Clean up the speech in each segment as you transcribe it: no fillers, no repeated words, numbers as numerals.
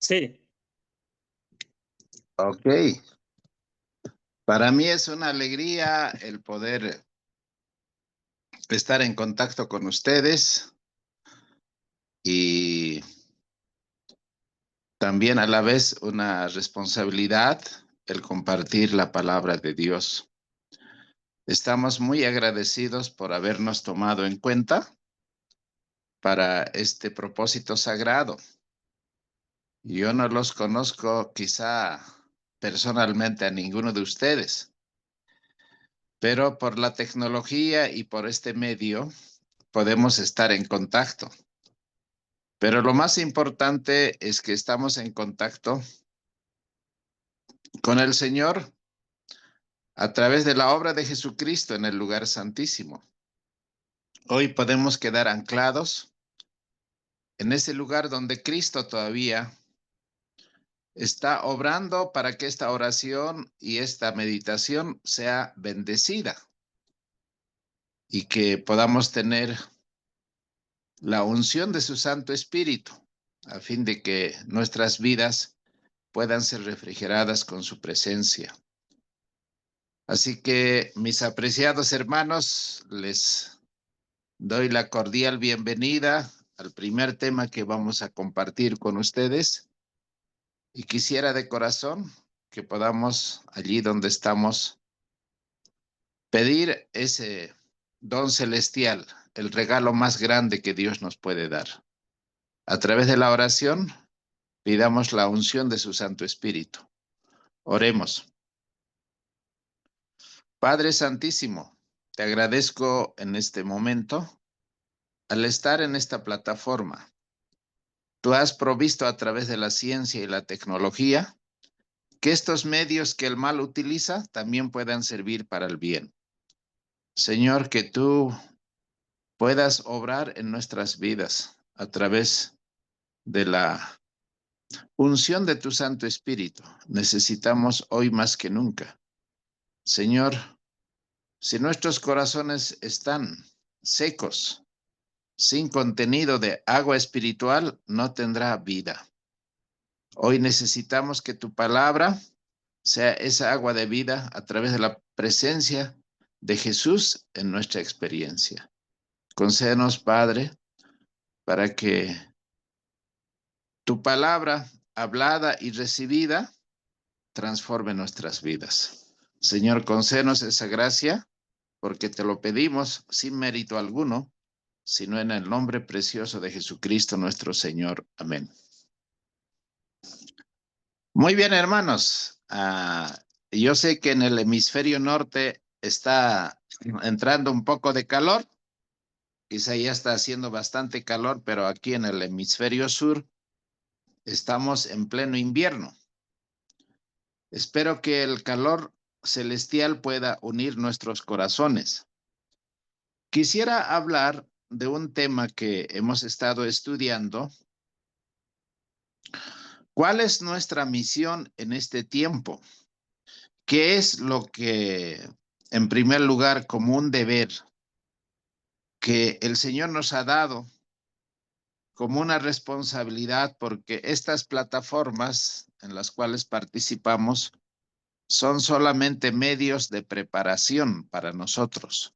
Sí, Ok, para mí es una alegría el poder estar en contacto con ustedes y también a la vez una responsabilidad el compartir la palabra de Dios. Estamos muy agradecidos por habernos tomado en cuenta para este propósito sagrado. Yo no los conozco quizá personalmente a ninguno de ustedes, pero por la tecnología y por este medio podemos estar en contacto. Pero lo más importante es que estamos en contacto con el Señor a través de la obra de Jesucristo en el lugar santísimo. Hoy podemos quedar anclados en ese lugar donde Cristo todavía está obrando para que esta oración y esta meditación sea bendecida y que podamos tener la unción de su Santo Espíritu a fin de que nuestras vidas puedan ser refrigeradas con su presencia. Así que, mis apreciados hermanos, les doy la cordial bienvenida al primer tema que vamos a compartir con ustedes y quisiera de corazón que podamos, allí donde estamos, pedir ese don celestial, el regalo más grande que Dios nos puede dar. A través de la oración, pidamos la unción de su Santo Espíritu. Oremos. Padre Santísimo, te agradezco en este momento al estar en esta plataforma. Tú has provisto a través de la ciencia y la tecnología que estos medios que el mal utiliza también puedan servir para el bien. Señor, que tú puedas obrar en nuestras vidas a través de la unción de tu Santo Espíritu. Necesitamos hoy más que nunca. Señor, si nuestros corazones están secos, sin contenido de agua espiritual, no tendrá vida. Hoy necesitamos que tu palabra sea esa agua de vida a través de la presencia de Jesús en nuestra experiencia. Concédenos, Padre, para que tu palabra hablada y recibida transforme nuestras vidas. Señor, concédenos esa gracia, porque te lo pedimos sin mérito alguno, sino en el nombre precioso de Jesucristo nuestro Señor. Amén. Muy bien, hermanos. Yo sé que en el hemisferio norte está entrando un poco de calor. Quizá ya está haciendo bastante calor, pero aquí en el hemisferio sur estamos en pleno invierno. Espero que el calor celestial pueda unir nuestros corazones. Quisiera hablar de un tema que hemos estado estudiando. ¿Cuál es nuestra misión en este tiempo? ¿Qué es lo que, en primer lugar, como un deber que el Señor nos ha dado como una responsabilidad? Porque estas plataformas en las cuales participamos son solamente medios de preparación para nosotros,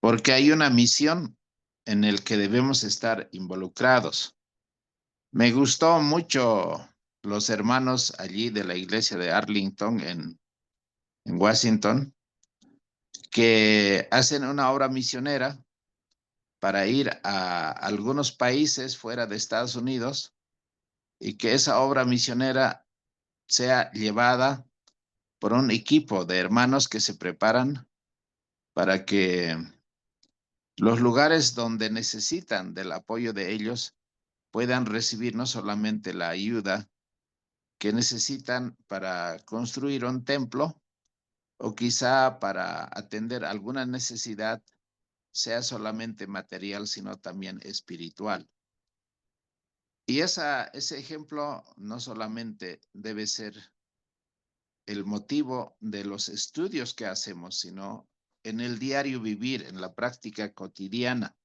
porque hay una misión en el que debemos estar involucrados. Me gustó mucho los hermanos allí de la iglesia de Arlington en Washington, que hacen una obra misionera para ir a algunos países fuera de Estados Unidos y que esa obra misionera sea llevada por un equipo de hermanos que se preparan para que los lugares donde necesitan del apoyo de ellos puedan recibir no solamente la ayuda que necesitan para construir un templo o quizá para atender alguna necesidad, sea solamente material, sino también espiritual. Y ese ejemplo no solamente debe ser el motivo de los estudios que hacemos, sino en el diario vivir, en la práctica cotidiana.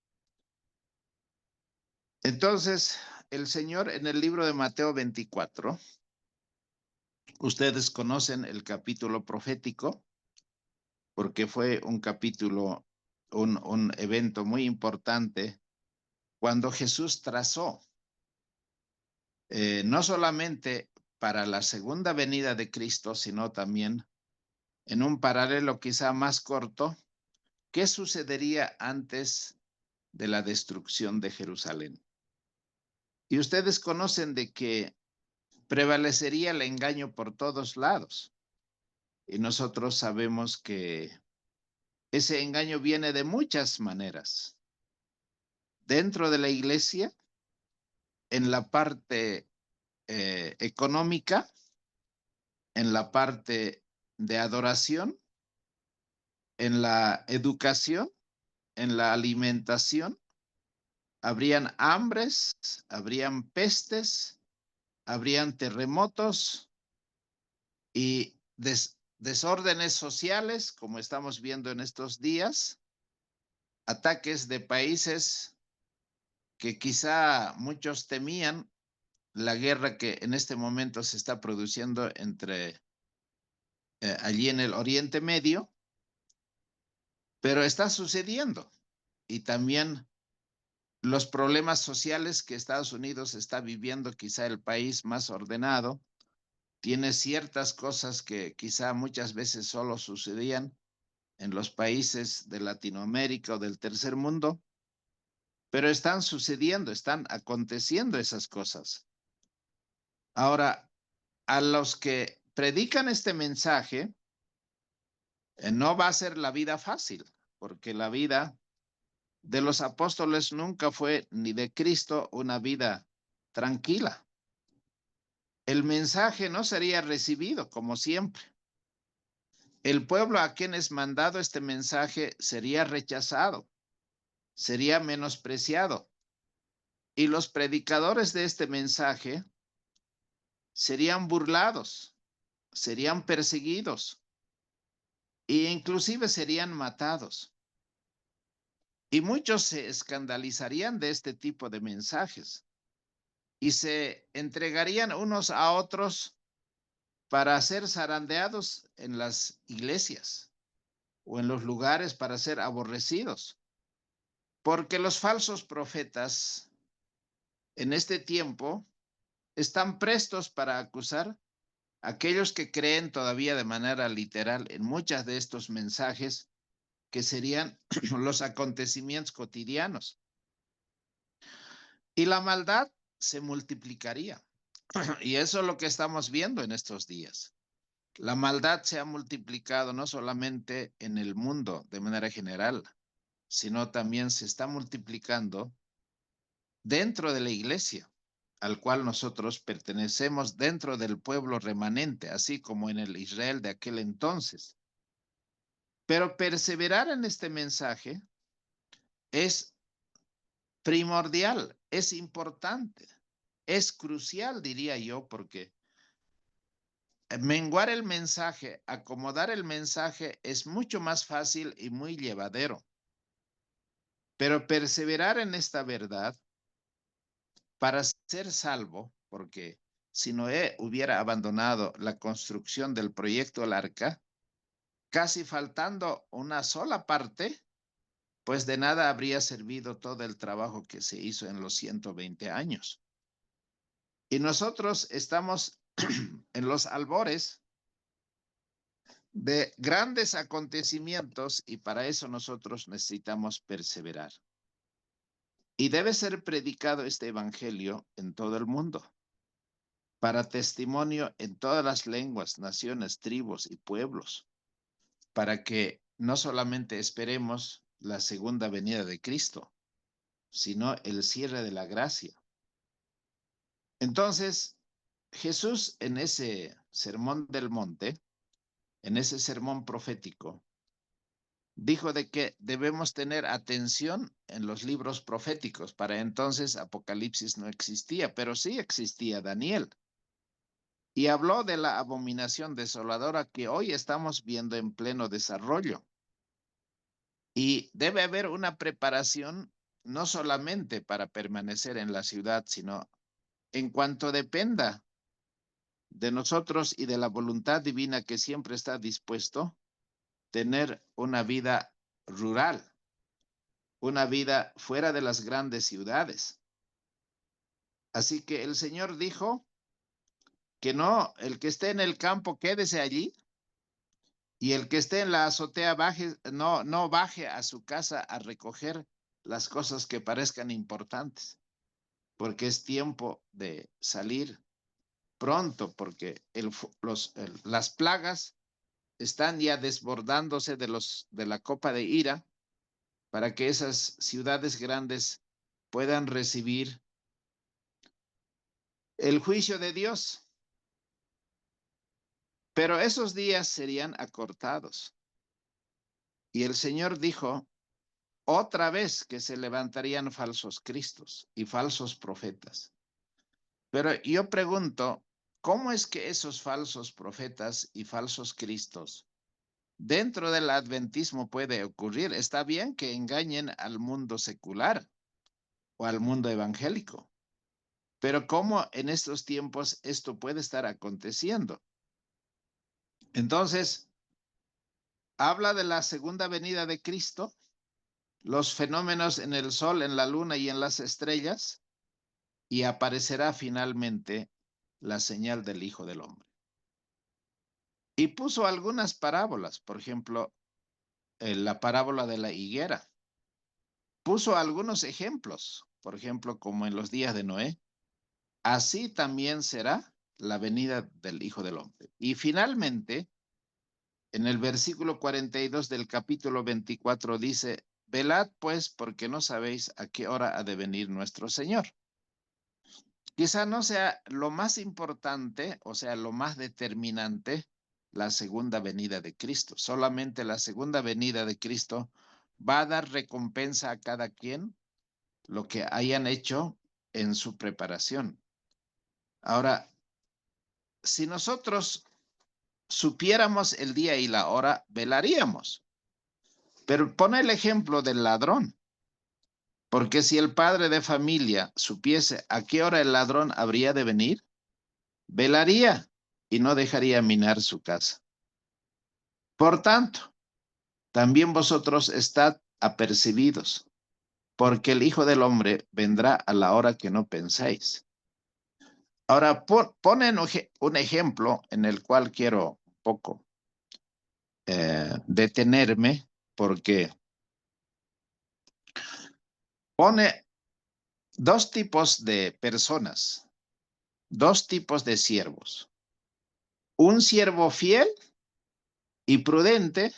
Entonces, el Señor en el libro de Mateo 24, ustedes conocen el capítulo profético, porque fue un capítulo, un evento muy importante cuando Jesús trazó, no solamente para la segunda venida de Cristo, sino también en un paralelo quizá más corto, ¿qué sucedería antes de la destrucción de Jerusalén? Y ustedes conocen de que prevalecería el engaño por todos lados. Y nosotros sabemos que ese engaño viene de muchas maneras. Dentro de la iglesia, en la parte económica, en la parte de adoración, en la educación, en la alimentación, habrían hambres, habrían pestes, habrían terremotos y desórdenes sociales, como estamos viendo en estos días, ataques de países que quizá muchos temían, la guerra que en este momento se está produciendo entre allí en el Oriente Medio, pero está sucediendo. Y también los problemas sociales que Estados Unidos está viviendo, quizá el país más ordenado, tiene ciertas cosas que quizá muchas veces solo sucedían en los países de Latinoamérica o del tercer mundo, pero están sucediendo, están aconteciendo esas cosas. Ahora, a los que predican este mensaje, no va a ser la vida fácil, porque la vida de los apóstoles nunca fue ni de Cristo una vida tranquila. El mensaje no sería recibido como siempre. El pueblo a quien es mandado este mensaje sería rechazado, sería menospreciado. Y los predicadores de este mensaje serían burlados, serían perseguidos e inclusive serían matados. Y muchos se escandalizarían de este tipo de mensajes y se entregarían unos a otros para ser zarandeados en las iglesias o en los lugares para ser aborrecidos. Porque los falsos profetas en este tiempo están prestos para acusar a aquellos que creen todavía de manera literal en muchas de estos mensajes que serían los acontecimientos cotidianos. Y la maldad se multiplicaría. Y eso es lo que estamos viendo en estos días. La maldad se ha multiplicado no solamente en el mundo de manera general, sino también se está multiplicando dentro de la iglesia, al cual nosotros pertenecemos dentro del pueblo remanente, así como en el Israel de aquel entonces. Pero perseverar en este mensaje es primordial, es importante, es crucial, diría yo, porque menguar el mensaje, acomodar el mensaje es mucho más fácil y muy llevadero. Pero perseverar en esta verdad para ser salvo, porque si Noé hubiera abandonado la construcción del proyecto del arca, casi faltando una sola parte, pues de nada habría servido todo el trabajo que se hizo en los 120 años. Y nosotros estamos en los albores de grandes acontecimientos y para eso nosotros necesitamos perseverar. Y debe ser predicado este evangelio en todo el mundo, para testimonio en todas las lenguas, naciones, tribus y pueblos, para que no solamente esperemos la segunda venida de Cristo, sino el cierre de la gracia. Entonces, Jesús en ese sermón del monte, en ese sermón profético, dijo de que debemos tener atención en los libros proféticos. Para entonces Apocalipsis no existía, pero sí existía Daniel. Y habló de la abominación desoladora que hoy estamos viendo en pleno desarrollo. Y debe haber una preparación no solamente para permanecer en la ciudad, sino en cuanto dependa de nosotros y de la voluntad divina que siempre está dispuesto, tener una vida rural, una vida fuera de las grandes ciudades. Así que el Señor dijo que no, el que esté en el campo, quédese allí, y el que esté en la azotea baje, no baje a su casa a recoger las cosas que parezcan importantes, porque es tiempo de salir pronto, porque las plagas están ya desbordándose de la copa de ira para que esas ciudades grandes puedan recibir el juicio de Dios. Pero esos días serían acortados. Y el Señor dijo otra vez que se levantarían falsos cristos y falsos profetas. Pero yo pregunto, ¿cómo es que esos falsos profetas y falsos cristos dentro del adventismo puede ocurrir? Está bien que engañen al mundo secular o al mundo evangélico, pero ¿cómo en estos tiempos esto puede estar aconteciendo? Entonces, habla de la segunda venida de Cristo, los fenómenos en el sol, en la luna y en las estrellas, y aparecerá finalmente la señal del Hijo del Hombre. Y puso algunas parábolas, por ejemplo, la parábola de la higuera. Puso algunos ejemplos, por ejemplo, como en los días de Noé. Así también será la venida del Hijo del Hombre. Y finalmente, en el versículo 42 del capítulo 24 dice, velad pues porque no sabéis a qué hora ha de venir nuestro Señor. Quizá no sea lo más importante, o sea, lo más determinante, la segunda venida de Cristo. Solamente la segunda venida de Cristo va a dar recompensa a cada quien lo que hayan hecho en su preparación. Ahora, si nosotros supiéramos el día y la hora, velaríamos. Pero pone el ejemplo del ladrón, porque si el padre de familia supiese a qué hora el ladrón habría de venir, velaría y no dejaría minar su casa. Por tanto, también vosotros estad apercibidos, porque el Hijo del Hombre vendrá a la hora que no pensáis. Ahora, ponen un ejemplo en el cual quiero un poco detenerme, porque pone dos tipos de personas, dos tipos de siervos. Un siervo fiel y prudente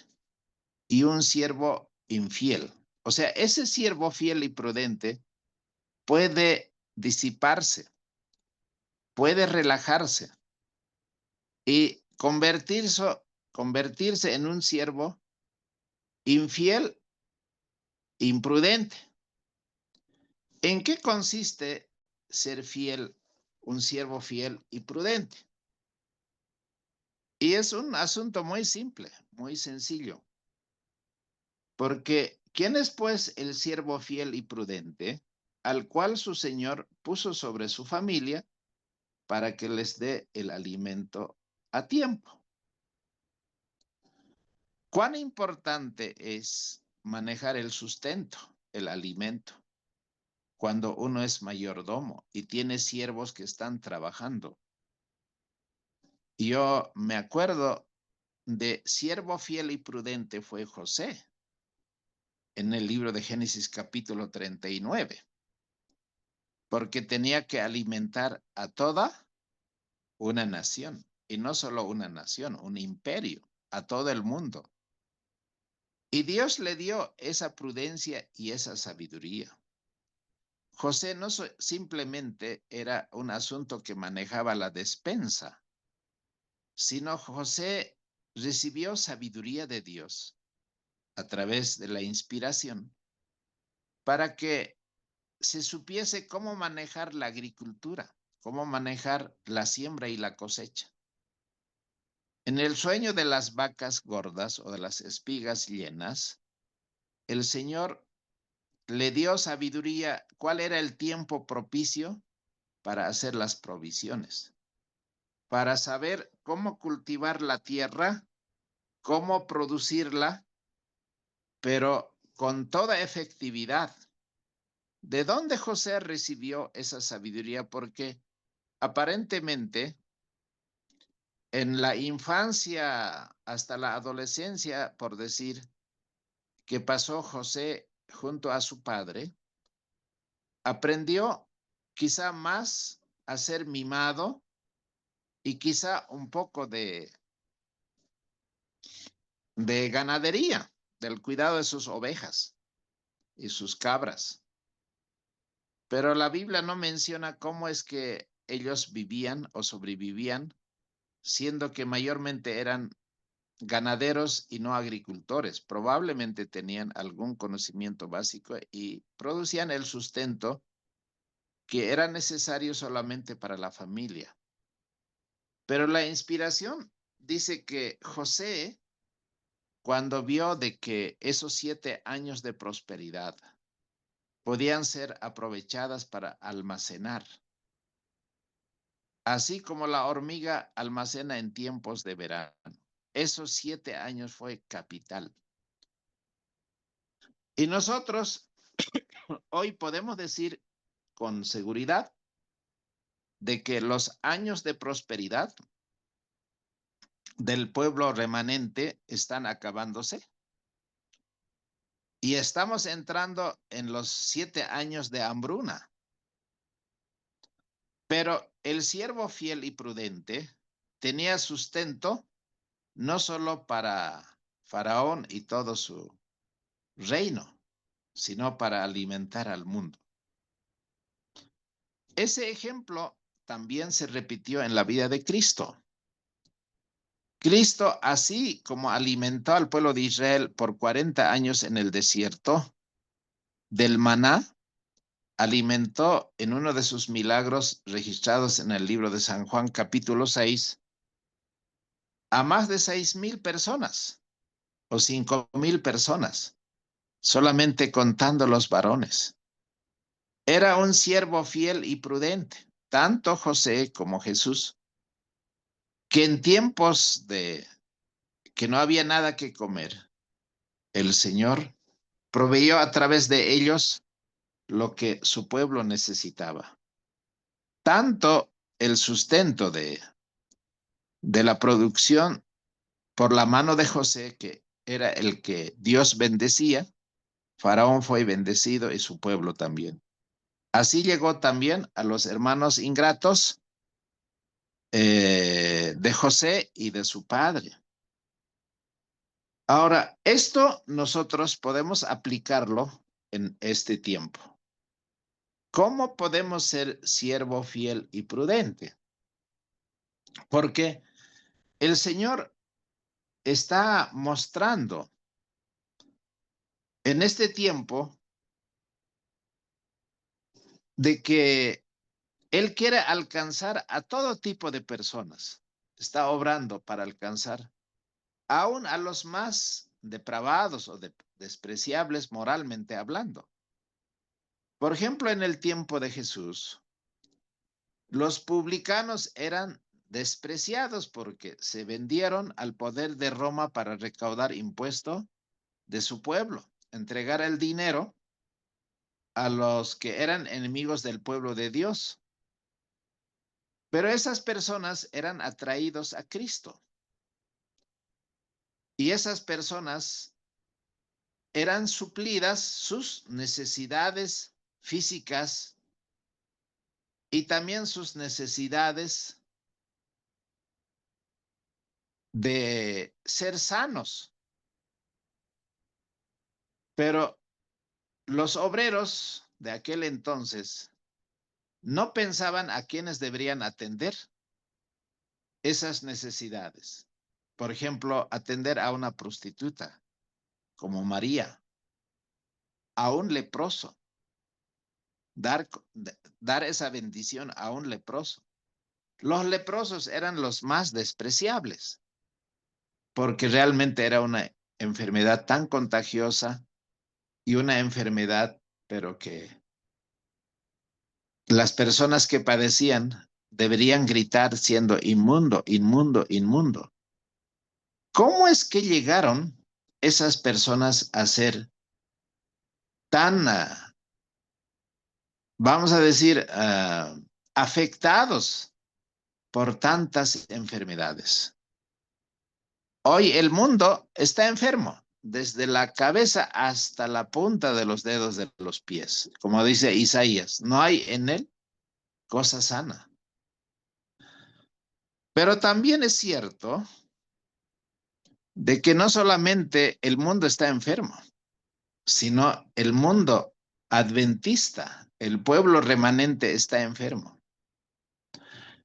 y un siervo infiel. O sea, ese siervo fiel y prudente puede disiparse, puede relajarse y convertirse en un siervo infiel, imprudente. ¿En qué consiste ser fiel, un siervo fiel y prudente? Y es un asunto muy simple, muy sencillo. Porque ¿quién es pues el siervo fiel y prudente, al cual su señor puso sobre su familia para que les dé el alimento a tiempo? ¿Cuán importante es manejar el sustento, el alimento, cuando uno es mayordomo y tiene siervos que están trabajando? Yo me acuerdo de siervo fiel y prudente fue José en el libro de Génesis capítulo 39, porque tenía que alimentar a toda una nación, y no solo una nación, un imperio, a todo el mundo. Y Dios le dio esa prudencia y esa sabiduría. José no simplemente era un asunto que manejaba la despensa, sino José recibió sabiduría de Dios a través de la inspiración para que se supiese cómo manejar la agricultura, cómo manejar la siembra y la cosecha. En el sueño de las vacas gordas o de las espigas llenas, el Señor le dio sabiduría cuál era el tiempo propicio para hacer las provisiones, para saber cómo cultivar la tierra, cómo producirla, pero con toda efectividad. ¿De dónde José recibió esa sabiduría? Porque aparentemente en la infancia hasta la adolescencia, por decir, que pasó José junto a su padre, aprendió quizá más a ser mimado y quizá un poco de ganadería, del cuidado de sus ovejas y sus cabras. Pero la Biblia no menciona cómo es que ellos vivían o sobrevivían, siendo que mayormente eran ganaderos y no agricultores. Probablemente tenían algún conocimiento básico y producían el sustento que era necesario solamente para la familia. Pero la inspiración dice que José, cuando vio de que esos 7 años de prosperidad podían ser aprovechadas para almacenar, así como la hormiga almacena en tiempos de verano. Esos 7 años fue capital. Y nosotros hoy podemos decir con seguridad de que los años de prosperidad del pueblo remanente están acabándose y estamos entrando en los 7 años de hambruna. Pero el siervo fiel y prudente tenía sustento no solo para Faraón y todo su reino, sino para alimentar al mundo. Ese ejemplo también se repitió en la vida de Cristo. Cristo, así como alimentó al pueblo de Israel por 40 años en el desierto, del maná, alimentó en uno de sus milagros registrados en el libro de San Juan capítulo 6 a más de 6,000 personas o 5,000 personas, solamente contando los varones. Era un siervo fiel y prudente, tanto José como Jesús, que en tiempos de que no había nada que comer, el Señor proveyó a través de ellos lo que su pueblo necesitaba. Tanto el sustento de la producción por la mano de José, que era el que Dios bendecía, Faraón fue bendecido y su pueblo también. Así llegó también a los hermanos ingratos de José y de su padre. Ahora, esto nosotros podemos aplicarlo en este tiempo. ¿Cómo podemos ser siervo fiel y prudente? Porque el Señor está mostrando en este tiempo de que Él quiere alcanzar a todo tipo de personas. Está obrando para alcanzar aún a los más depravados o despreciables moralmente hablando. Por ejemplo, en el tiempo de Jesús, los publicanos eran despreciados porque se vendieron al poder de Roma para recaudar impuesto de su pueblo, entregar el dinero a los que eran enemigos del pueblo de Dios. Pero esas personas eran atraídos a Cristo y esas personas eran suplidas sus necesidades físicas y también sus necesidades de ser sanos. Pero los obreros de aquel entonces no pensaban a quiénes deberían atender esas necesidades. Por ejemplo, atender a una prostituta como María, a un leproso, dar, dar esa bendición a un leproso. Los leprosos eran los más despreciables porque realmente era una enfermedad tan contagiosa y una enfermedad, pero las personas que padecían deberían gritar siendo inmundo, inmundo, inmundo. ¿Cómo es que llegaron esas personas a ser tan, vamos a decir, afectados por tantas enfermedades? Hoy el mundo está enfermo, desde la cabeza hasta la punta de los dedos de los pies. Como dice Isaías, no hay en él cosa sana. Pero también es cierto de que no solamente el mundo está enfermo, sino el mundo adventista, el pueblo remanente está enfermo.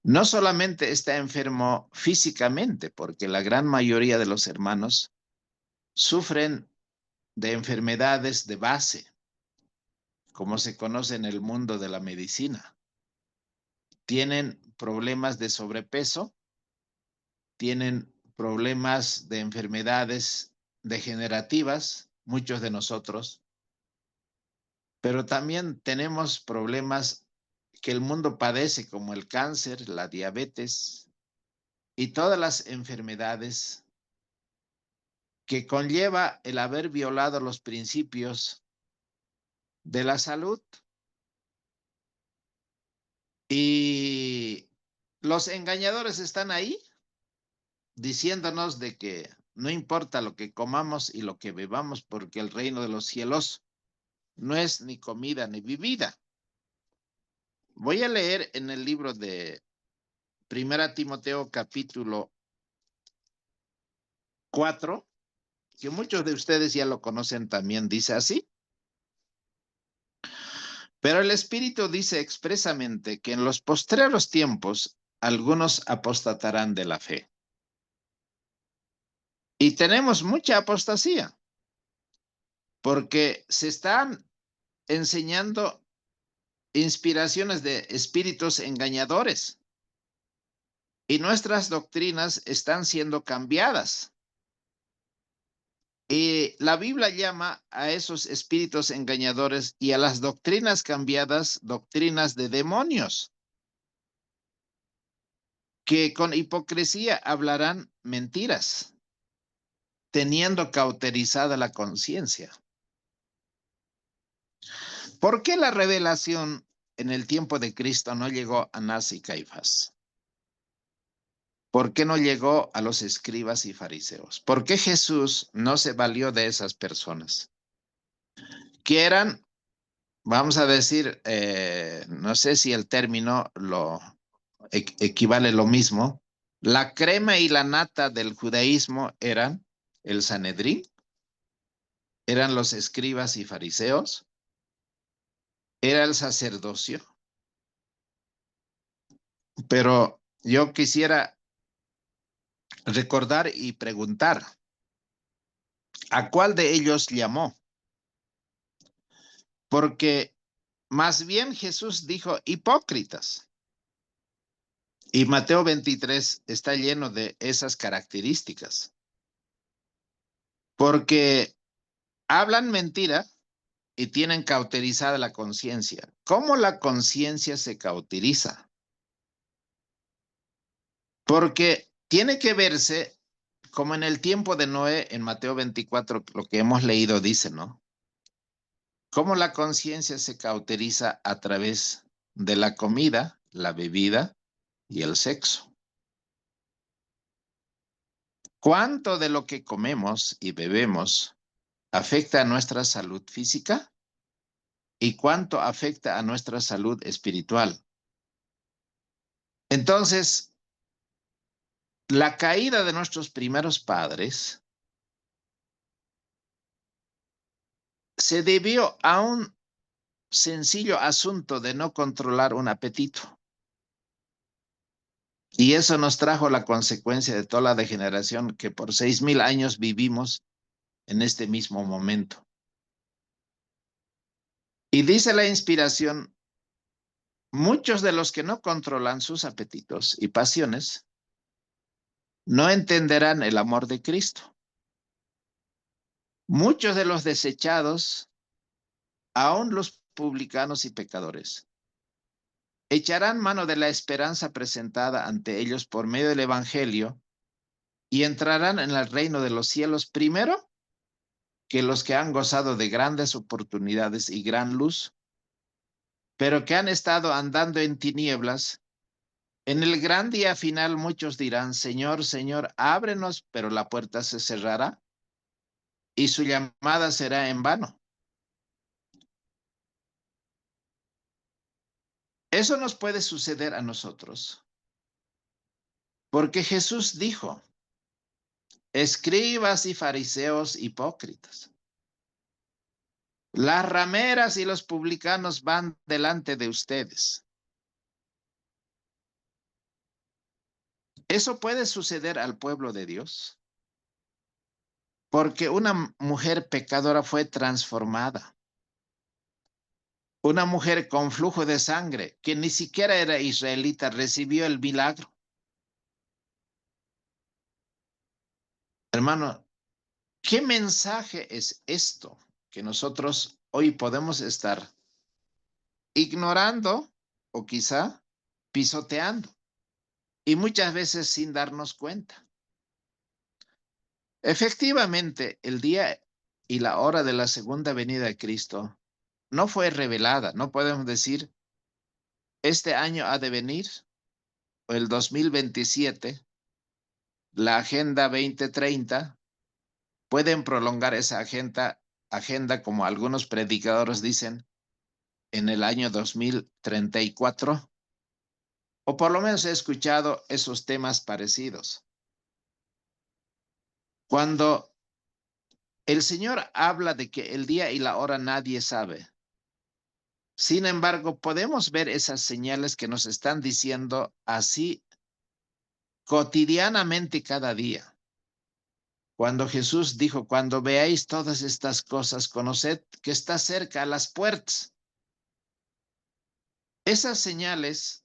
No solamente está enfermo físicamente, porque la gran mayoría de los hermanos sufren de enfermedades de base, como se conoce en el mundo de la medicina. Tienen problemas de sobrepeso, tienen problemas de enfermedades degenerativas, muchos de nosotros, pero también tenemos problemas que el mundo padece, como el cáncer, la diabetes y todas las enfermedades que conlleva el haber violado los principios de la salud. Y los engañadores están ahí diciéndonos de que no importa lo que comamos y lo que bebamos, porque el reino de los cielos no es ni comida ni bebida. Voy a leer en el libro de Primera Timoteo capítulo 4, que muchos de ustedes ya lo conocen también, dice así. Pero el Espíritu dice expresamente que en los postreros tiempos algunos apostatarán de la fe. Y tenemos mucha apostasía, porque se están enseñando inspiraciones de espíritus engañadores y nuestras doctrinas están siendo cambiadas. Y la Biblia llama a esos espíritus engañadores y a las doctrinas cambiadas doctrinas de demonios, que con hipocresía hablarán mentiras, teniendo cauterizada la conciencia. ¿Por qué la revelación en el tiempo de Cristo no llegó a Anás y Caifás? ¿Por qué no llegó a los escribas y fariseos? ¿Por qué Jesús no se valió de esas personas? Que eran, vamos a decir, no sé si el término lo equivale lo mismo, la crema y la nata del judaísmo eran el Sanedrín, eran los escribas y fariseos, era el sacerdocio. Pero yo quisiera recordar y preguntar, ¿a cuál de ellos llamó? Porque más bien Jesús dijo hipócritas. Y Mateo 23 está lleno de esas características. Porque hablan mentira y tienen cauterizada la conciencia. ¿Cómo la conciencia se cauteriza? Porque tiene que verse como en el tiempo de Noé, en Mateo 24, lo que hemos leído dice, ¿no? Cómo la conciencia se cauteriza a través de la comida, la bebida y el sexo. ¿Cuánto de lo que comemos y bebemos afecta a nuestra salud física? ¿Y cuánto afecta a nuestra salud espiritual? Entonces, la caída de nuestros primeros padres se debió a un sencillo asunto de no controlar un apetito. Y eso nos trajo la consecuencia de toda la degeneración que por 6,000 años vivimos en este mismo momento. Y dice la inspiración, muchos de los que no controlan sus apetitos y pasiones no entenderán el amor de Cristo. Muchos de los desechados, aun los publicanos y pecadores, echarán mano de la esperanza presentada ante ellos por medio del Evangelio y entrarán en el reino de los cielos primero que los que han gozado de grandes oportunidades y gran luz, pero que han estado andando en tinieblas. En el gran día final muchos dirán, Señor, Señor, ábrenos, pero la puerta se cerrará y su llamada será en vano. Eso nos puede suceder a nosotros, porque Jesús dijo, escribas y fariseos hipócritas, las rameras y los publicanos van delante de ustedes. Eso puede suceder al pueblo de Dios, porque una mujer pecadora fue transformada. Una mujer con flujo de sangre, que ni siquiera era israelita, recibió el milagro. Hermano, ¿qué mensaje es esto que nosotros hoy podemos estar ignorando o quizá pisoteando y muchas veces sin darnos cuenta? Efectivamente, el día y la hora de la segunda venida de Cristo no fue revelada. No podemos decir, este año ha de venir o el 2027, la Agenda 2030. Pueden prolongar esa agenda, como algunos predicadores dicen, en el año 2034, o por lo menos he escuchado esos temas parecidos. Cuando el Señor habla de que el día y la hora nadie sabe, sin embargo, podemos ver esas señales que nos están diciendo así cotidianamente cada día. Cuando Jesús dijo, cuando veáis todas estas cosas, conoced que está cerca a las puertas. Esas señales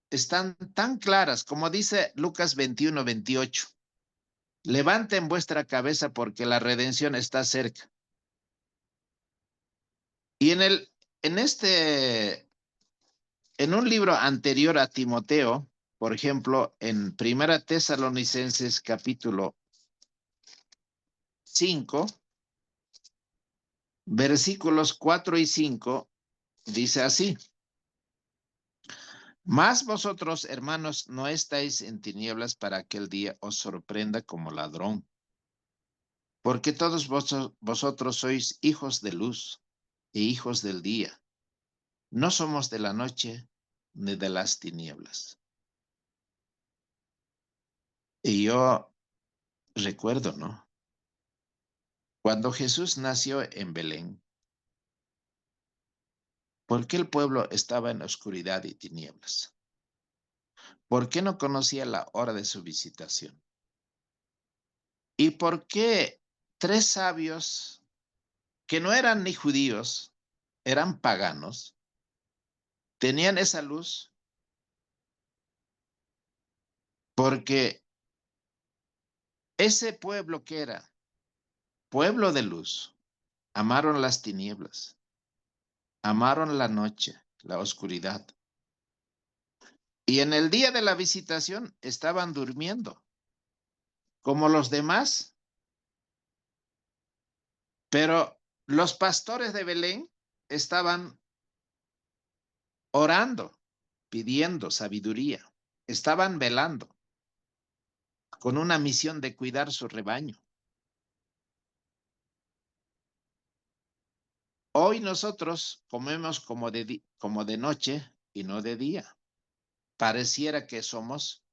están tan claras, como dice Lucas 21:28. Levanten vuestra cabeza porque la redención está cerca. Y en un libro anterior a Timoteo, por ejemplo, en Primera Tesalonicenses capítulo 5, versículos 4 y 5, dice así: Mas vosotros, hermanos, no estáis en tinieblas para que el día os sorprenda como ladrón, porque todos vosotros sois hijos de luz e hijos del día. No somos de la noche ni de las tinieblas. Y yo recuerdo, ¿no? Cuando Jesús nació en Belén, ¿por qué el pueblo estaba en oscuridad y tinieblas? ¿Por qué no conocía la hora de su visitación? ¿Y por qué tres sabios que no eran ni judíos, eran paganos, tenían esa luz? Porque ese pueblo que era pueblo de luz, amaron las tinieblas, amaron la noche, la oscuridad. Y en el día de la visitación estaban durmiendo, como los demás, pero los pastores de Belén estaban orando, pidiendo sabiduría, estaban velando con una misión de cuidar su rebaño. Hoy nosotros comemos como de noche y no de día. Pareciera que somos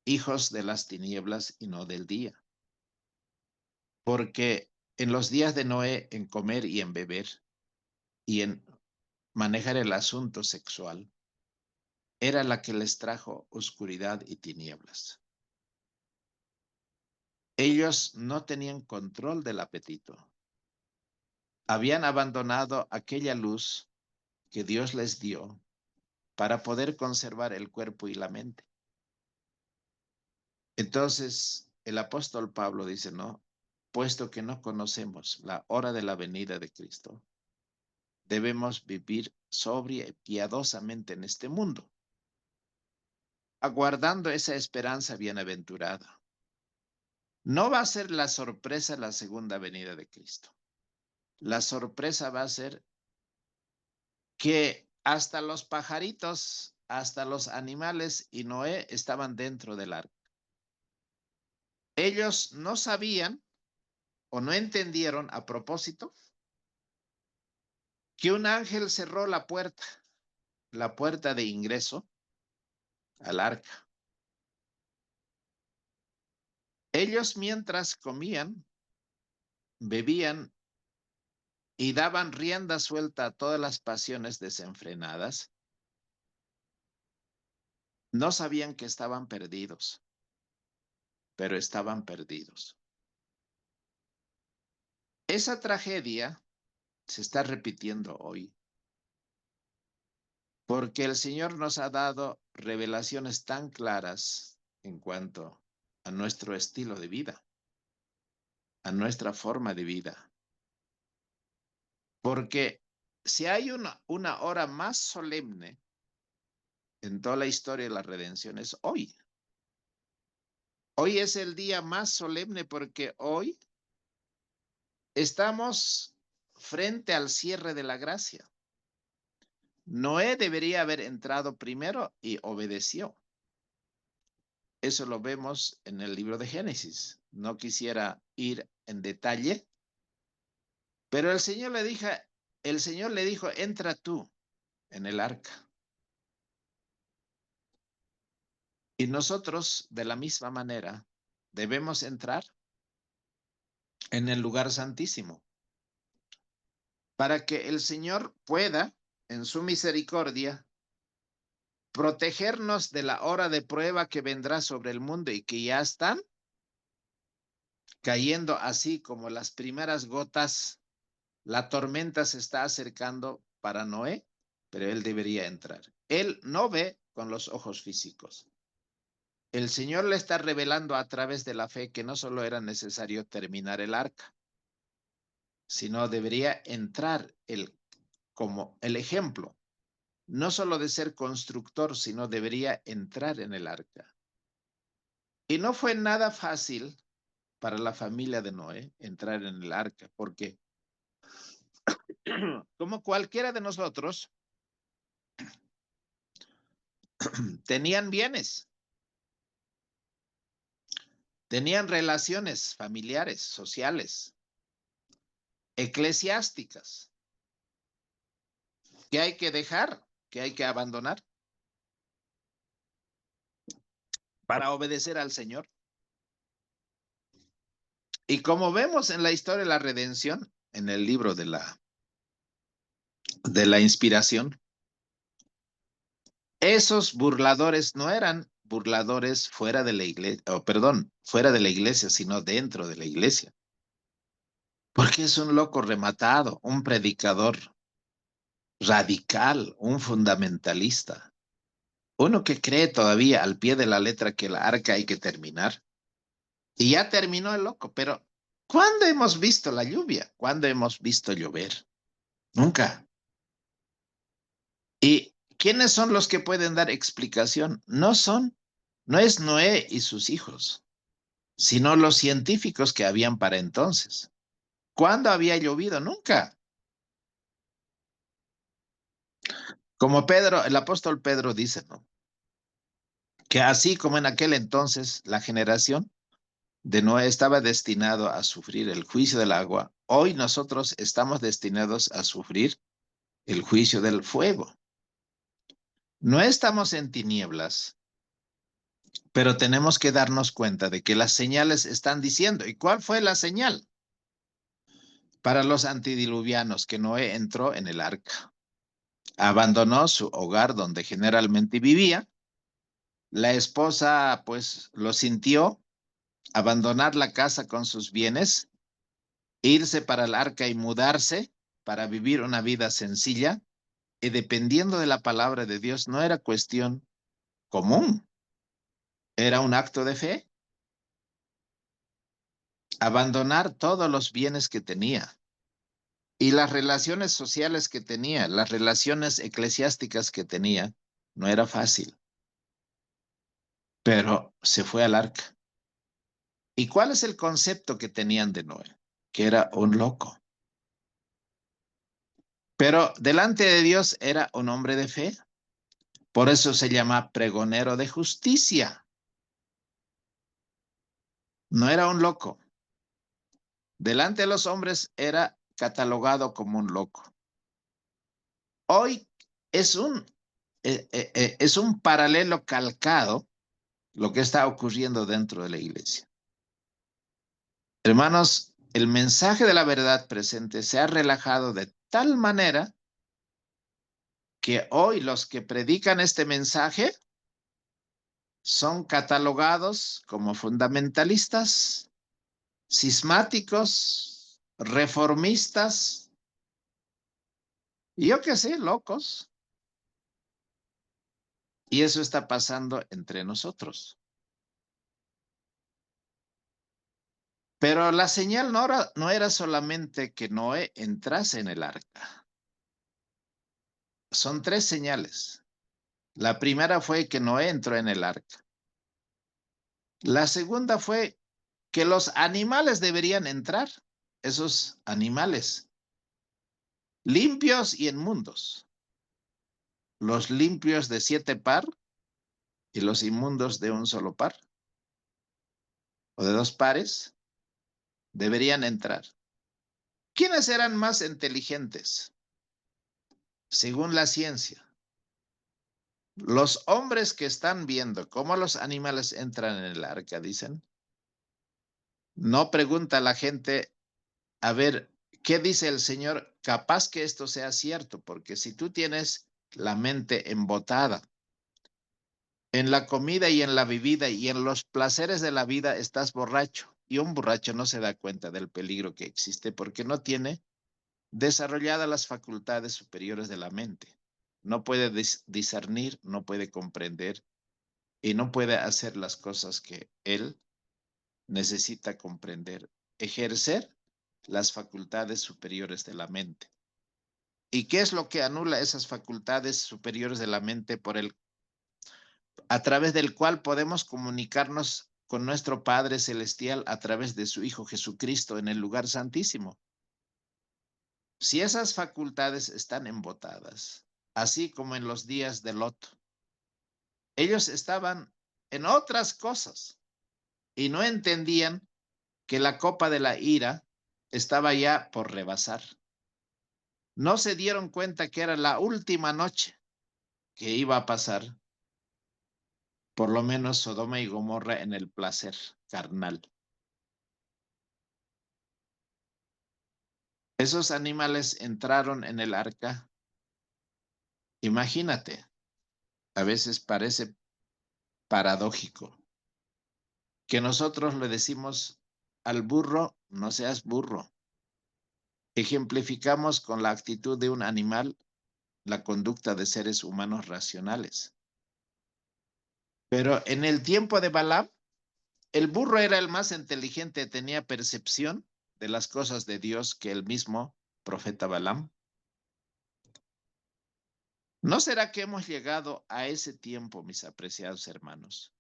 hijos de las tinieblas y no del día. Porque en los días de Noé, en comer y en beber y en manejar el asunto sexual, era la que les trajo oscuridad y tinieblas. Ellos no tenían control del apetito. Habían abandonado aquella luz que Dios les dio para poder conservar el cuerpo y la mente. Entonces, el apóstol Pablo dice, no, puesto que no conocemos la hora de la venida de Cristo, debemos vivir sobria y piadosamente en este mundo, aguardando esa esperanza bienaventurada. No va a ser la sorpresa la segunda venida de Cristo. La sorpresa va a ser que hasta los pajaritos, hasta los animales y Noé estaban dentro del arca. Ellos no sabían o no entendieron a propósito que un ángel cerró la puerta de ingreso al arca. Ellos mientras comían, bebían y daban rienda suelta a todas las pasiones desenfrenadas, no sabían que estaban perdidos, pero estaban perdidos. Esa tragedia se está repitiendo hoy, porque el Señor nos ha dado revelaciones tan claras en cuanto a nuestro estilo de vida, a nuestra forma de vida. Porque si hay una hora más solemne en toda la historia de la redención es hoy. Hoy es el día más solemne porque hoy estamos frente al cierre de la gracia. Noé debería haber entrado primero y obedeció. Eso lo vemos en el libro de Génesis. No quisiera ir en detalle, pero el Señor le dijo, entra tú en el arca. Y nosotros, de la misma manera, debemos entrar en el lugar santísimo para que el Señor pueda, en su misericordia, protegernos de la hora de prueba que vendrá sobre el mundo y que ya están cayendo así como las primeras gotas. La tormenta se está acercando para Noé, pero él debería entrar. Él no ve con los ojos físicos. El Señor le está revelando a través de la fe que no solo era necesario terminar el arca, sino debería entrar como el ejemplo, no solo de ser constructor, sino debería entrar en el arca. Y no fue nada fácil para la familia de Noé entrar en el arca, porque como cualquiera de nosotros, tenían bienes, tenían relaciones familiares, sociales, eclesiásticas, que hay que dejar, que hay que abandonar para obedecer al Señor. Y como vemos en la historia de la redención, en el libro de la inspiración, esos burladores no eran burladores fuera de la iglesia, perdón, fuera de la iglesia, sino dentro de la iglesia. Porque es un loco rematado, un predicador radical, un fundamentalista. Uno que cree todavía al pie de la letra que la arca hay que terminar. Y ya terminó el loco, pero ¿cuándo hemos visto la lluvia? ¿Cuándo hemos visto llover? Nunca. ¿Y quiénes son los que pueden dar explicación? No es Noé y sus hijos, sino los científicos que habían para entonces. ¿Cuándo había llovido? Nunca. Como Pedro, el apóstol Pedro dice, ¿no? Que así como en aquel entonces la generación de Noé estaba destinado a sufrir el juicio del agua, hoy nosotros estamos destinados a sufrir el juicio del fuego. No estamos en tinieblas, pero tenemos que darnos cuenta de que las señales están diciendo. ¿Y cuál fue la señal? Para los antidiluvianos, que Noé entró en el arca, abandonó su hogar donde generalmente vivía. La esposa, pues, lo sintió, abandonar la casa con sus bienes, irse para el arca y mudarse para vivir una vida sencilla y dependiendo de la palabra de Dios, no era cuestión común, era un acto de fe. Abandonar todos los bienes que tenía, Y las relaciones sociales que tenía, las relaciones eclesiásticas que tenía, no era fácil, pero se fue al arca. ¿Y cuál es el concepto que tenían de Noé? Que era un loco. Pero delante de Dios era un hombre de fe. Por eso se llama pregonero de justicia. No era un loco. Delante de los hombres era catalogado como un loco. Hoy es es un paralelo calcado lo que está ocurriendo dentro de la iglesia. Hermanos, el mensaje de la verdad presente se ha relajado de tal manera que hoy los que predican este mensaje son catalogados como fundamentalistas, cismáticos, reformistas, y yo qué sé, locos. Y eso está pasando entre nosotros. Pero la señal no era solamente que Noé entrase en el arca. Son tres señales. La primera fue que Noé entró en el arca. La segunda fue que los animales deberían entrar, esos animales, limpios y inmundos. Los limpios de 7 par y los inmundos de un solo par o de 2 pares deberían entrar. ¿Quiénes eran más inteligentes? Según la ciencia, los hombres que están viendo cómo los animales entran en el arca, dicen, no pregunta a la gente, a ver, ¿qué dice el Señor? Capaz que esto sea cierto, porque si tú tienes la mente embotada en la comida y en la bebida y en los placeres de la vida, estás borracho. Y un borracho no se da cuenta del peligro que existe porque no tiene desarrolladas las facultades superiores de la mente. No puede discernir, no puede comprender y no puede hacer las cosas que él necesita comprender, ejercer las facultades superiores de la mente. ¿Y qué es lo que anula esas facultades superiores de la mente a través del cual podemos comunicarnos con nuestro Padre Celestial a través de su Hijo Jesucristo en el lugar santísimo? Si esas facultades están embotadas, así como en los días de Lot, ellos estaban en otras cosas y no entendían que la copa de la ira estaba ya por rebasar. No se dieron cuenta que era la última noche que iba a pasar, por lo menos Sodoma y Gomorra en el placer carnal. Esos animales entraron en el arca. Imagínate, a veces parece paradójico que nosotros le decimos al burro, no seas burro. Ejemplificamos con la actitud de un animal la conducta de seres humanos racionales. Pero en el tiempo de Balaam, el burro era el más inteligente, tenía percepción de las cosas de Dios que el mismo profeta Balaam. ¿No será que hemos llegado a ese tiempo, mis apreciados hermanos?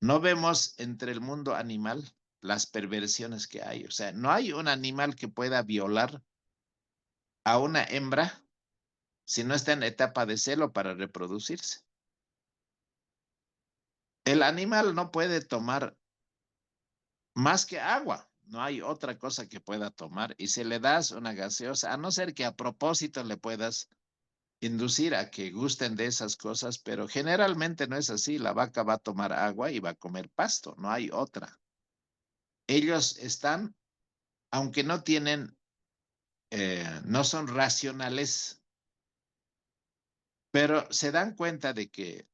No vemos entre el mundo animal las perversiones que hay. O sea, no hay un animal que pueda violar a una hembra si no está en etapa de celo para reproducirse. El animal no puede tomar más que agua. No hay otra cosa que pueda tomar. Y si le das una gaseosa, a no ser que a propósito le puedas inducir a que gusten de esas cosas, pero generalmente no es así. La vaca va a tomar agua y va a comer pasto. No hay otra. Ellos están, aunque no tienen, no son racionales, pero se dan cuenta de que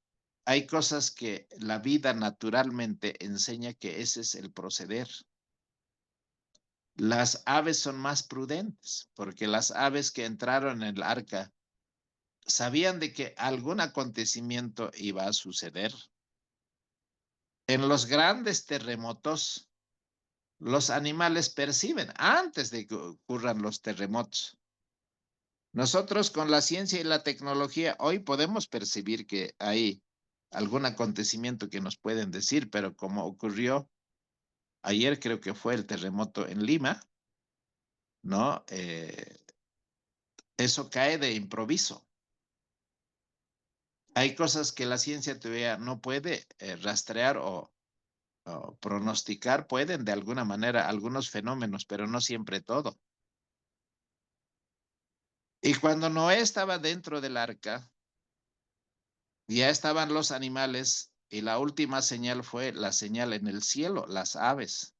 hay cosas que la vida naturalmente enseña que ese es el proceder. Las aves son más prudentes, porque las aves que entraron en el arca sabían de que algún acontecimiento iba a suceder. En los grandes terremotos, los animales perciben antes de que ocurran los terremotos. Nosotros con la ciencia y la tecnología hoy podemos percibir que hay algún acontecimiento que nos pueden decir, pero como ocurrió ayer, creo que fue el terremoto en Lima, ¿no? Eso cae de improviso. Hay cosas que la ciencia todavía no puede rastrear o pronosticar, pueden de alguna manera algunos fenómenos, pero no siempre todo. Y cuando Noé estaba dentro del arca, ya estaban los animales y la última señal fue la señal en el cielo, las aves.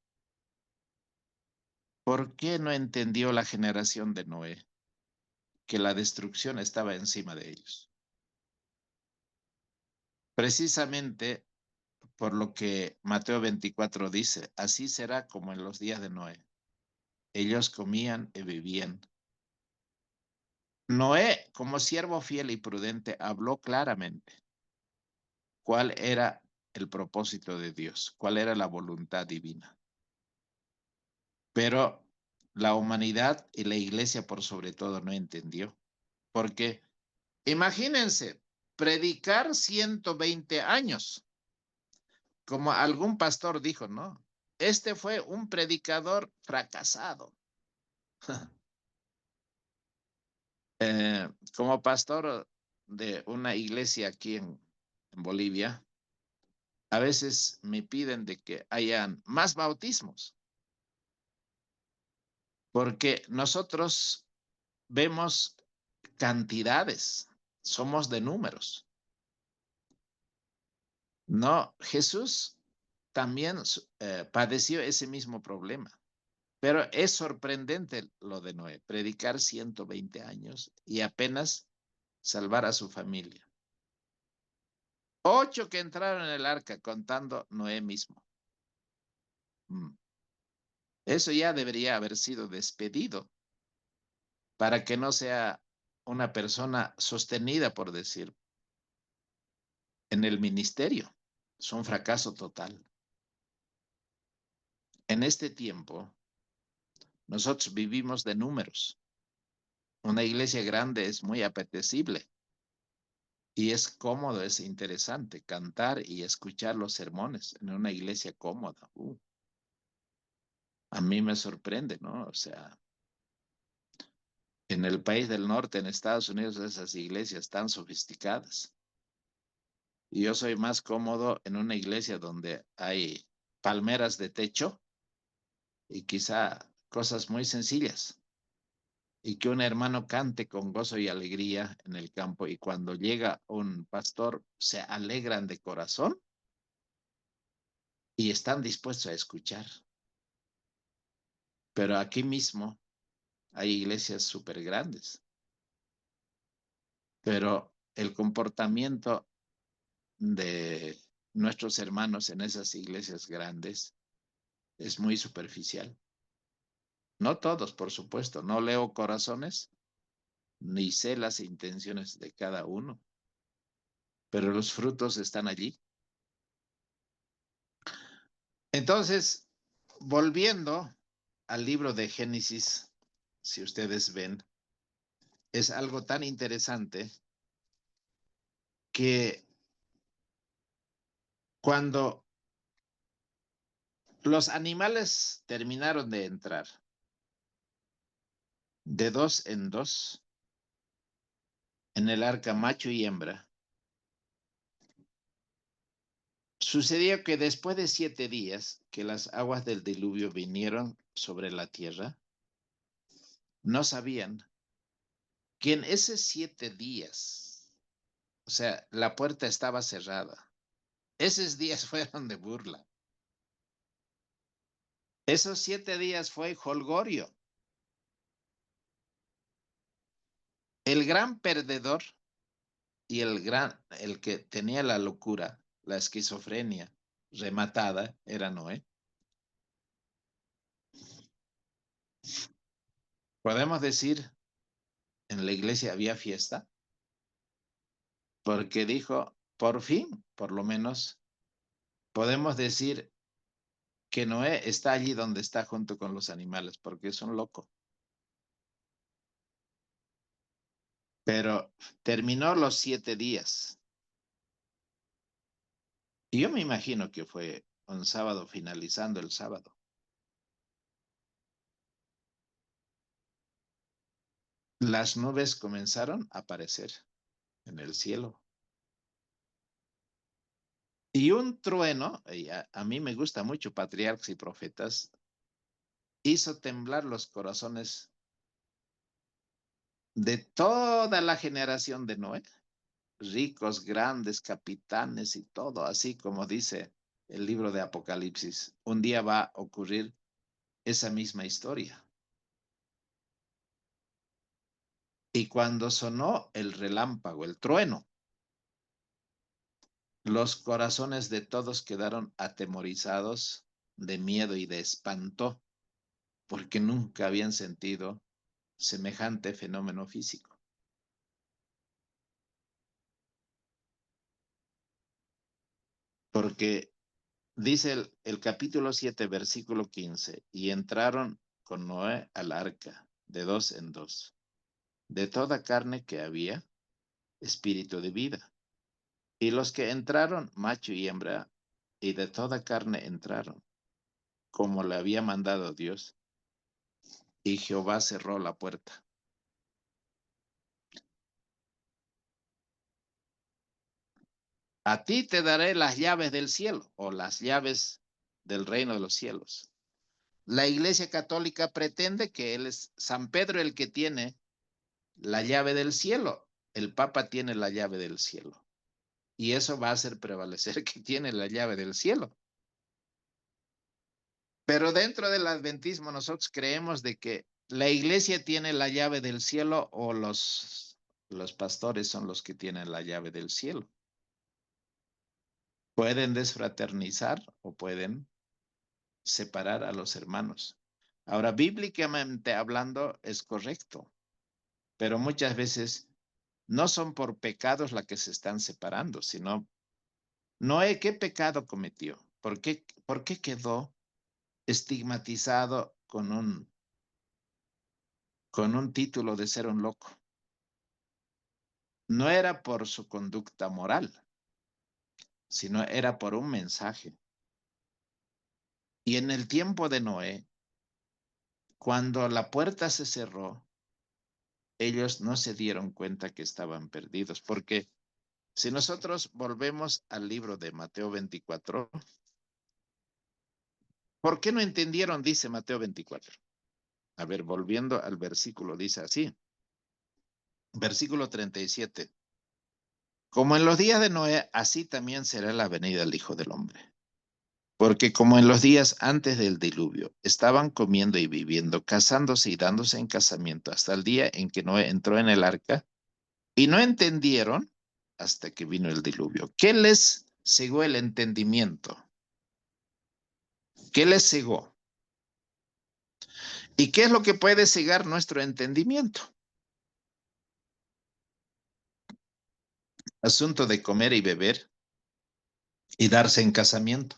¿Por qué no entendió la generación de Noé que la destrucción estaba encima de ellos? Precisamente por lo que Mateo 24 dice, así será como en los días de Noé. Ellos comían y vivían. Noé, como siervo fiel y prudente, habló claramente cuál era el propósito de Dios, cuál era la voluntad divina. Pero la humanidad y la iglesia por sobre todo no entendió. Porque imagínense, predicar 120 años, como algún pastor dijo, ¿no? Este fue un predicador fracasado. Como pastor de una iglesia aquí en Bolivia, a veces me piden de que hayan más bautismos, porque nosotros vemos cantidades, somos de números. No, Jesús también padeció ese mismo problema, pero es sorprendente lo de Noé, predicar 120 años y apenas salvar a su familia. 8 que entraron en el arca, contando Noé mismo. Mm. Eso ya debería haber sido despedido para que no sea una persona sostenida, por decir, en el ministerio. Es un fracaso total. En este tiempo, nosotros vivimos de números. Una iglesia grande es muy apetecible y es cómodo, es interesante cantar y escuchar los sermones en una iglesia cómoda. A mí me sorprende, ¿no? O sea, en el país del norte, en Estados Unidos, esas iglesias tan sofisticadas. Y yo soy más cómodo en una iglesia donde hay palmeras de techo y quizá cosas muy sencillas. Y que un hermano cante con gozo y alegría en el campo y cuando llega un pastor se alegran de corazón y están dispuestos a escuchar. Pero aquí mismo hay iglesias súper grandes, pero el comportamiento de nuestros hermanos en esas iglesias grandes es muy superficial. No todos, por supuesto, no leo corazones ni sé las intenciones de cada uno, pero los frutos están allí. Entonces, volviendo al libro de Génesis, si ustedes ven, es algo tan interesante que cuando los animales terminaron de entrar de dos en dos en el arca macho y hembra, sucedió que después de 7 días que las aguas del diluvio vinieron sobre la tierra, no sabían que en esos 7 días, o sea, la puerta estaba cerrada. Esos días fueron de burla. Esos 7 días fue jolgorio. El gran perdedor y el que tenía la locura, la esquizofrenia rematada era Noé. Podemos decir, en la iglesia había fiesta porque dijo, por fin, por lo menos, podemos decir que Noé está allí donde está junto con los animales, porque es un loco. Pero terminó los 7 días. Y yo me imagino que fue un sábado, finalizando el sábado. Las nubes comenzaron a aparecer en el cielo. Y un trueno, y a mí me gusta mucho Patriarcas y Profetas, hizo temblar los corazones de toda la generación de Noé, ricos, grandes, capitanes y todo, así como dice el libro de Apocalipsis. Un día va a ocurrir esa misma historia. Y cuando sonó el relámpago, el trueno, los corazones de todos quedaron atemorizados de miedo y de espanto, porque nunca habían sentido semejante fenómeno físico. Porque dice el capítulo 7, versículo 15, y entraron con Noé al arca, de 2 en 2, de toda carne que había, espíritu de vida. Y los que entraron, macho y hembra, y de toda carne entraron, como le había mandado Dios, y Jehová cerró la puerta. A ti te daré las llaves del cielo, o las llaves del reino de los cielos. La Iglesia Católica pretende que él es San Pedro el que tiene la llave del cielo. El Papa tiene la llave del cielo. Y eso va a hacer prevalecer que tiene la llave del cielo. Pero dentro del adventismo nosotros creemos de que la iglesia tiene la llave del cielo o los pastores son los que tienen la llave del cielo. Pueden desfraternizar o pueden separar a los hermanos. Ahora, bíblicamente hablando, es correcto, pero muchas veces no son por pecados la que se están separando, sino Noé, ¿qué pecado cometió? Por qué quedó estigmatizado con un título de ser un loco? No era por su conducta moral, sino era por un mensaje. Y en el tiempo de Noé, cuando la puerta se cerró, ellos no se dieron cuenta que estaban perdidos, porque si nosotros volvemos al libro de Mateo 24, ¿por qué no entendieron? Dice Mateo 24. A ver, volviendo al versículo, dice así, versículo 37. Como en los días de Noé, así también será la venida del Hijo del Hombre. Porque como en los días antes del diluvio, estaban comiendo y viviendo, casándose y dándose en casamiento hasta el día en que Noé entró en el arca, y no entendieron hasta que vino el diluvio. ¿Qué les cegó el entendimiento? ¿Qué les cegó? ¿Y qué es lo que puede cegar nuestro entendimiento? Asunto de comer y beber y darse en casamiento.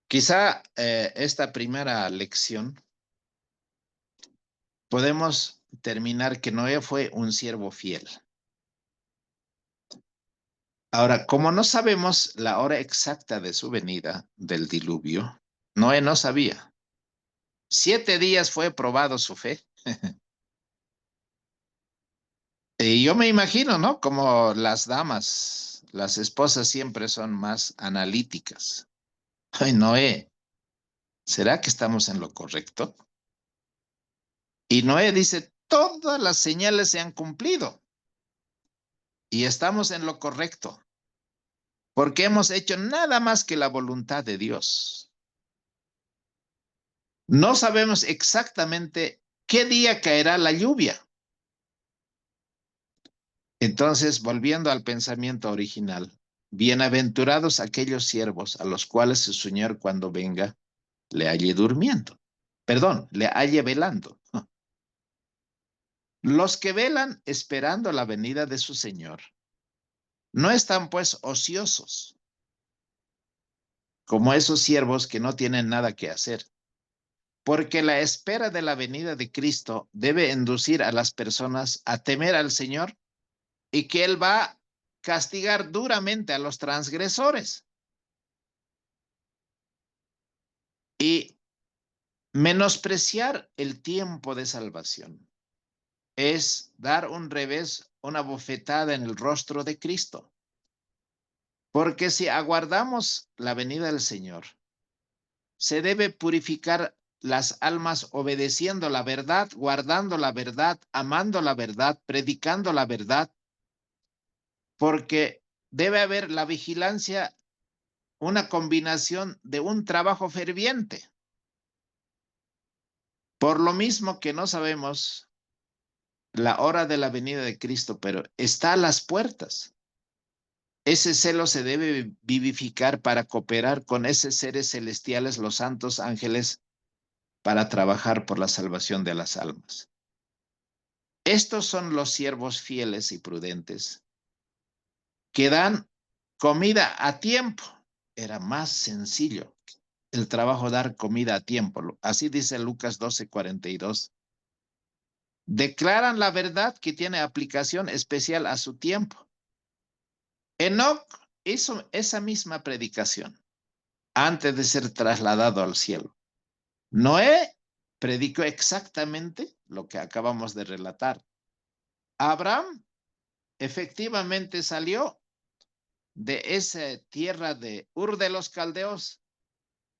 Quizá esta primera lección podemos terminar que Noé fue un siervo fiel. Ahora, como no sabemos la hora exacta de su venida del diluvio, Noé no sabía. 7 días fue probado su fe. Y yo me imagino, ¿no? Como las damas, las esposas siempre son más analíticas. Ay, Noé, ¿será que estamos en lo correcto? Y Noé dice, todas las señales se han cumplido y estamos en lo correcto, porque hemos hecho nada más que la voluntad de Dios. No sabemos exactamente qué día caerá la lluvia. Entonces, volviendo al pensamiento original, bienaventurados aquellos siervos a los cuales su Señor cuando venga le halle durmiendo. Perdón, le halle velando. Los que velan esperando la venida de su Señor no están pues ociosos, como esos siervos que no tienen nada que hacer. Porque la espera de la venida de Cristo debe inducir a las personas a temer al Señor y que Él va a castigar duramente a los transgresores. Y menospreciar el tiempo de salvación es dar un revés, una bofetada en el rostro de Cristo. Porque si aguardamos la venida del Señor, se debe purificar las almas obedeciendo la verdad, guardando la verdad, amando la verdad, predicando la verdad, porque debe haber la vigilancia, una combinación de un trabajo ferviente. Por lo mismo que no sabemos la hora de la venida de Cristo, pero está a las puertas. Ese celo se debe vivificar para cooperar con esos seres celestiales, los santos ángeles, para trabajar por la salvación de las almas. Estos son los siervos fieles y prudentes que dan comida a tiempo. Era más sencillo el trabajo dar comida a tiempo. Así dice Lucas 12:42. Declaran la verdad que tiene aplicación especial a su tiempo. Enoc hizo esa misma predicación antes de ser trasladado al cielo. Noé predicó exactamente lo que acabamos de relatar. Abraham efectivamente salió de esa tierra de Ur de los Caldeos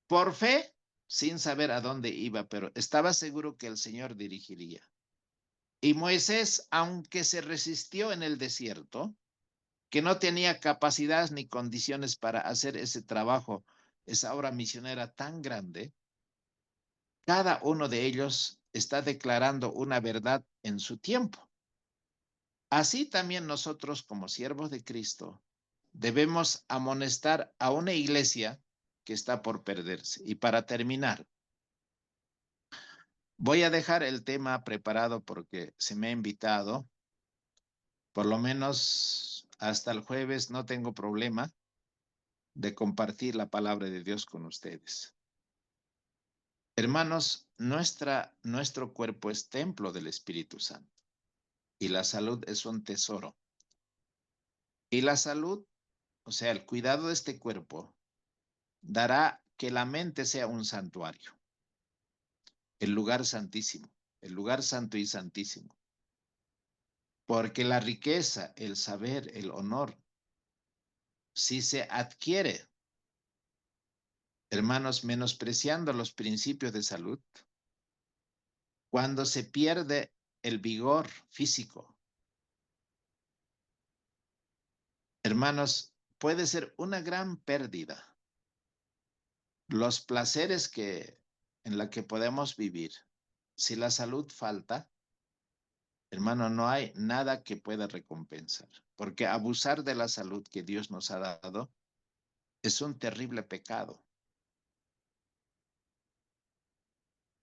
por fe, sin saber a dónde iba, pero estaba seguro que el Señor dirigiría. Y Moisés, aunque se resistió en el desierto, que no tenía capacidades ni condiciones para hacer ese trabajo, esa obra misionera tan grande, cada uno de ellos está declarando una verdad en su tiempo. Así también nosotros como siervos de Cristo debemos amonestar a una iglesia que está por perderse. Y para terminar, voy a dejar el tema preparado porque se me ha invitado, por lo menos hasta el jueves no tengo problema de compartir la palabra de Dios con ustedes. Hermanos, nuestro cuerpo es templo del Espíritu Santo y la salud es un tesoro. Y la salud, o sea, el cuidado de este cuerpo, dará que la mente sea un santuario, el lugar santísimo, el lugar santo y santísimo. Porque la riqueza, el saber, el honor, si se adquiere, hermanos, menospreciando los principios de salud, cuando se pierde el vigor físico, hermanos, puede ser una gran pérdida. Los placeres en la que podemos vivir, si la salud falta, hermano, no hay nada que pueda recompensar, porque abusar de la salud que Dios nos ha dado es un terrible pecado.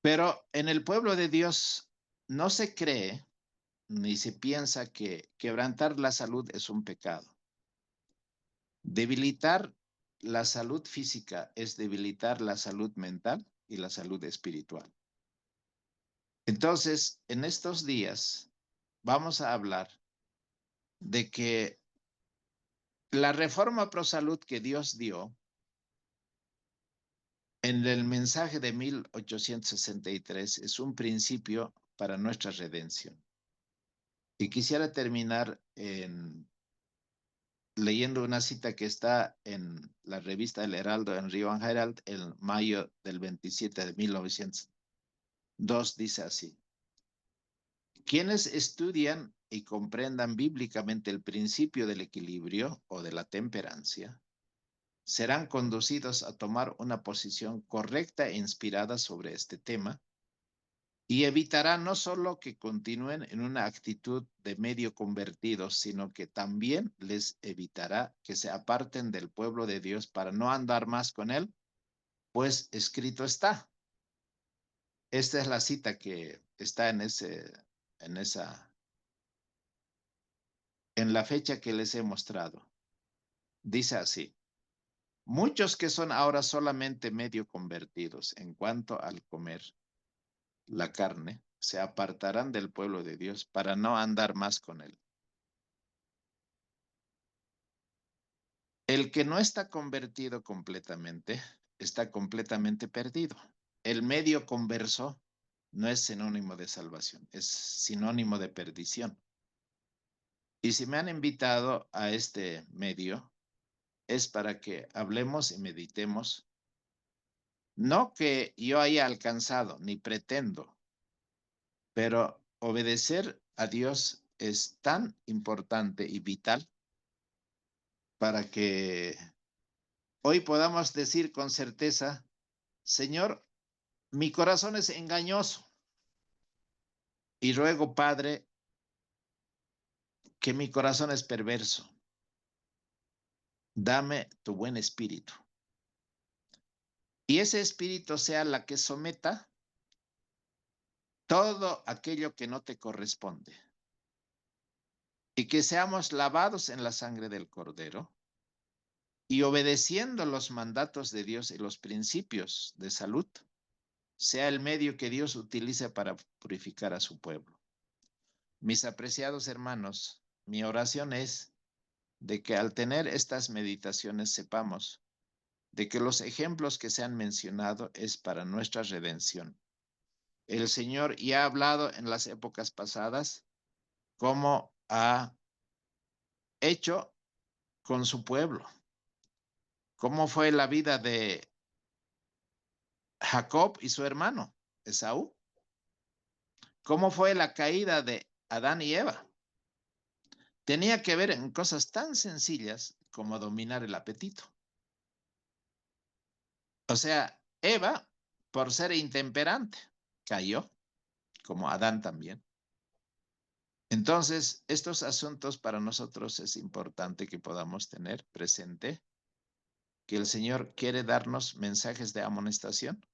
Pero en el pueblo de Dios no se cree ni se piensa que quebrantar la salud es un pecado. Debilitar la salud física es debilitar la salud mental y la salud espiritual. Entonces, en estos días vamos a hablar de que la reforma pro salud que Dios dio en el mensaje de 1863 es un principio para nuestra redención. Y quisiera terminar leyendo una cita que está en la revista El Heraldo, en Rio Herald, en mayo del 27 de 1902, dice así: quienes estudian y comprendan bíblicamente el principio del equilibrio o de la temperancia, serán conducidos a tomar una posición correcta e inspirada sobre este tema y evitará no solo que continúen en una actitud de medio convertidos, sino que también les evitará que se aparten del pueblo de Dios para no andar más con él, pues escrito está. Esta es la cita que está en la fecha que les he mostrado. Dice así: Muchos que son ahora solamente medio convertidos en cuanto al comer la carne, se apartarán del pueblo de Dios para no andar más con él. El que no está convertido completamente, está completamente perdido. El medio converso no es sinónimo de salvación, es sinónimo de perdición. Y si me han invitado a este medio, es para que hablemos y meditemos. No que yo haya alcanzado, ni pretendo, pero obedecer a Dios es tan importante y vital para que hoy podamos decir con certeza, Señor, mi corazón es engañoso y ruego, Padre, que mi corazón es perverso. Dame tu buen espíritu. Y ese espíritu sea la que someta todo aquello que no te corresponde. Y que seamos lavados en la sangre del Cordero y obedeciendo los mandatos de Dios y los principios de salud, sea el medio que Dios utilice para purificar a su pueblo. Mis apreciados hermanos, mi oración es de que al tener estas meditaciones sepamos de que los ejemplos que se han mencionado es para nuestra redención. El Señor ya ha hablado en las épocas pasadas cómo ha hecho con su pueblo, cómo fue la vida de Jacob y su hermano Esaú, cómo fue la caída de Adán y Eva. Tenía que ver en cosas tan sencillas como dominar el apetito. O sea, Eva, por ser intemperante, cayó, como Adán también. Entonces, estos asuntos para nosotros es importante que podamos tener presente que el Señor quiere darnos mensajes de amonestación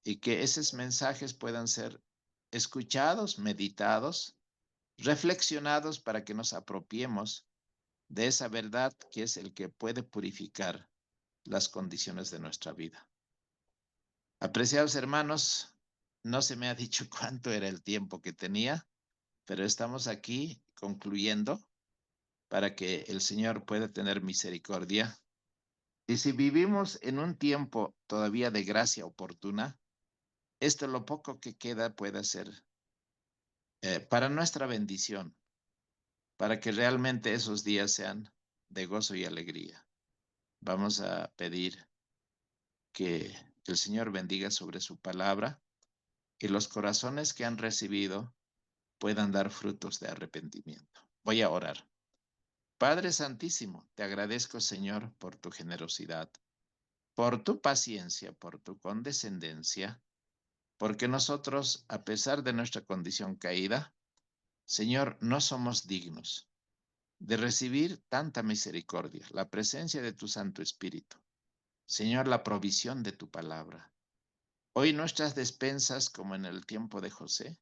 y que esos mensajes puedan ser escuchados, meditados, reflexionados para que nos apropiemos de esa verdad que es el que puede purificar las condiciones de nuestra vida. Apreciados hermanos, no se me ha dicho cuánto era el tiempo que tenía, pero estamos aquí concluyendo para que el Señor pueda tener misericordia. Y si vivimos en un tiempo todavía de gracia oportuna, esto lo poco que queda puede ser para nuestra bendición, para que realmente esos días sean de gozo y alegría. Vamos a pedir que el Señor bendiga sobre su palabra y los corazones que han recibido puedan dar frutos de arrepentimiento. Voy a orar. Padre Santísimo, te agradezco, Señor, por tu generosidad, por tu paciencia, por tu condescendencia, porque nosotros, a pesar de nuestra condición caída, Señor, no somos dignos de recibir tanta misericordia, la presencia de tu Santo Espíritu. Señor, la provisión de tu palabra. Hoy nuestras despensas, como en el tiempo de José,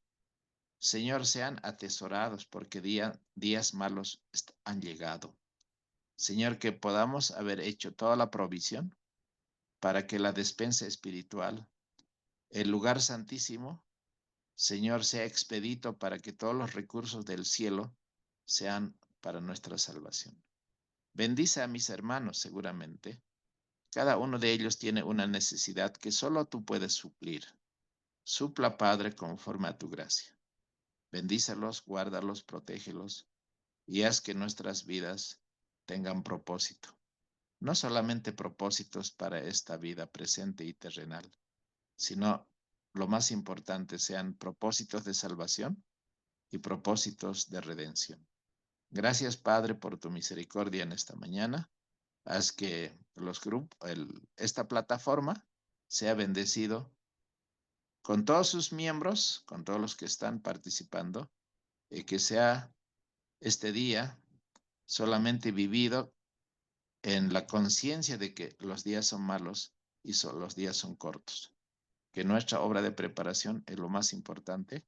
Señor, sean atesorados porque días malos han llegado. Señor, que podamos haber hecho toda la provisión para que la despensa espiritual, el lugar santísimo, Señor, sea expedito para que todos los recursos del cielo sean para nuestra salvación. Bendice a mis hermanos seguramente. Cada uno de ellos tiene una necesidad que solo tú puedes suplir. Supla, Padre, conforme a tu gracia. Bendícelos, guárdalos, protégelos y haz que nuestras vidas tengan propósito. No solamente propósitos para esta vida presente y terrenal, sino lo más importante sean propósitos de salvación y propósitos de redención. Gracias, Padre, por tu misericordia en esta mañana. Haz que los grupos, esta plataforma sea bendecido con todos sus miembros, con todos los que están participando, y que sea este día solamente vivido en la conciencia de que los días son malos y los días son cortos. Que nuestra obra de preparación es lo más importante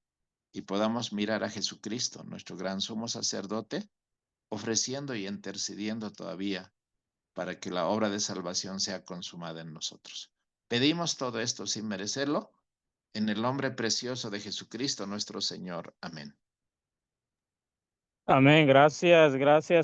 y podamos mirar a Jesucristo, nuestro gran sumo sacerdote, ofreciendo y intercediendo todavía para que la obra de salvación sea consumada en nosotros. Pedimos todo esto sin merecerlo, en el nombre precioso de Jesucristo nuestro Señor. Amén. Amén. Gracias, gracias.